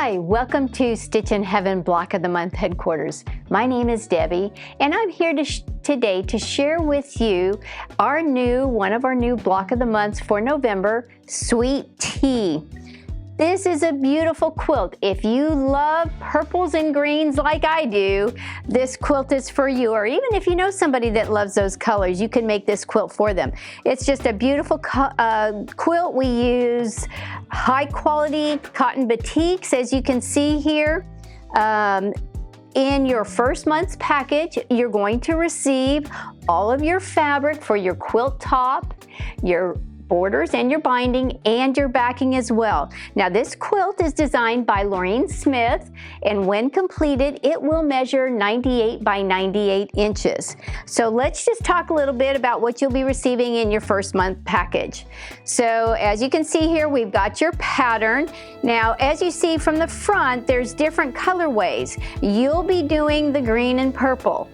Hi, welcome to Stitch in Heaven Block of the Month headquarters. My name is Debbie, and I'm here today to share with you one of our new Block of the Months for November, Sweet Tea. This is a beautiful quilt. If you love purples and greens like I do, this quilt is for you. Or even if you know somebody that loves those colors, you can make this quilt for them. It's just a beautiful quilt. We use high quality cotton batiks, as you can see here. In your first month's package, you're going to receive all of your fabric for your quilt top, your borders and your binding, and your backing as well. Now this quilt is designed by Laureen Smith, and when completed it will measure 98 by 98 inches. So let's just talk a little bit about what you'll be receiving in your first month package. So as you can see here, we've got your pattern. Now as you see from the front, there's different colorways. You'll be doing the green and purple.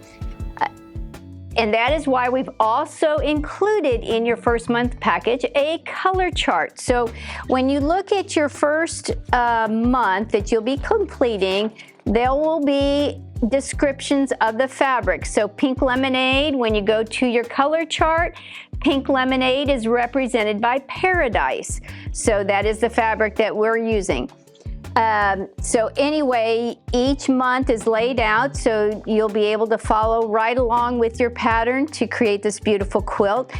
And that is why we've also included in your first month package a color chart. So when you look at your first month that you'll be completing, there will be descriptions of the fabric. So pink lemonade, when you go to your color chart, pink lemonade is represented by Paradise. So that is the fabric that we're using. So anyway, each month is laid out so you'll be able to follow right along with your pattern to create this beautiful quilt.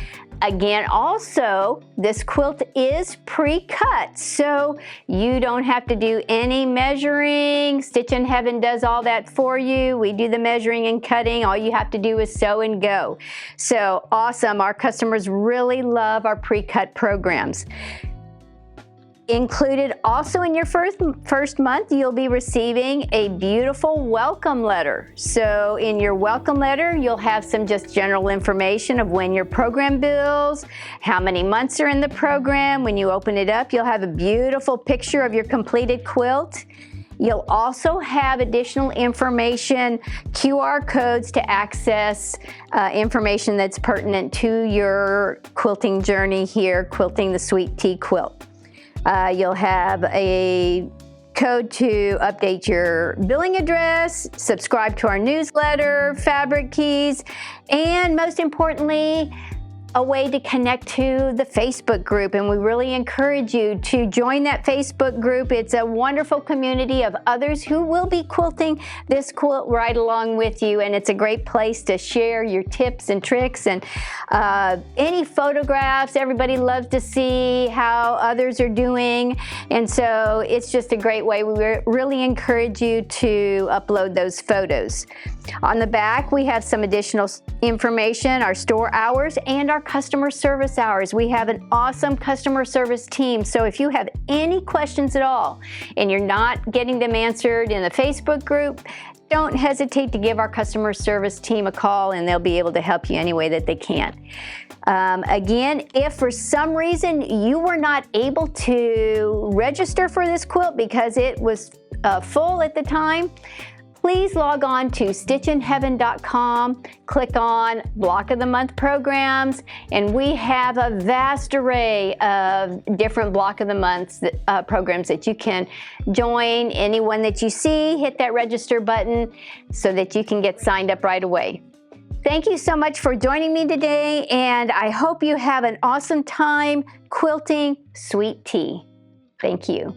Again, also, this quilt is pre-cut, so you don't have to do any measuring. Stitch in Heaven does all that for you. We do the measuring and cutting. All you have to do is sew and go. So awesome. Our customers really love our pre-cut programs. Included also in your first month, you'll be receiving a beautiful welcome letter. So in your welcome letter, you'll have some just general information of when your program bills, how many months are in the program. When you open it up, you'll have a beautiful picture of your completed quilt. You'll also have additional information, QR codes to access information that's pertinent to your quilting journey here, quilting the Sweet Tea quilt. You'll have a code to update your billing address, subscribe to our newsletter, fabric keys, and most importantly, a way to connect to the Facebook group. And we really encourage you to join that Facebook group. It's a wonderful community of others who will be quilting this quilt right along with you. And it's a great place to share your tips and tricks and any photographs. Everybody loves to see how others are doing. And so it's just a great way. We really encourage you to upload those photos. On the back, we have some additional information, our store hours and our customer service hours. We have an awesome customer service team. So if you have any questions at all and you're not getting them answered in the Facebook group, don't hesitate to give our customer service team a call and they'll be able to help you any way that they can. Again, if for some reason you were not able to register for this quilt because it was full at the time, please log on to stitchinheaven.com, click on Block of the Month programs, and we have a vast array of different Block of the Month programs that you can join. Anyone that you see, hit that register button so that you can get signed up right away. Thank you so much for joining me today, and I hope you have an awesome time quilting Sweet Tea. Thank you.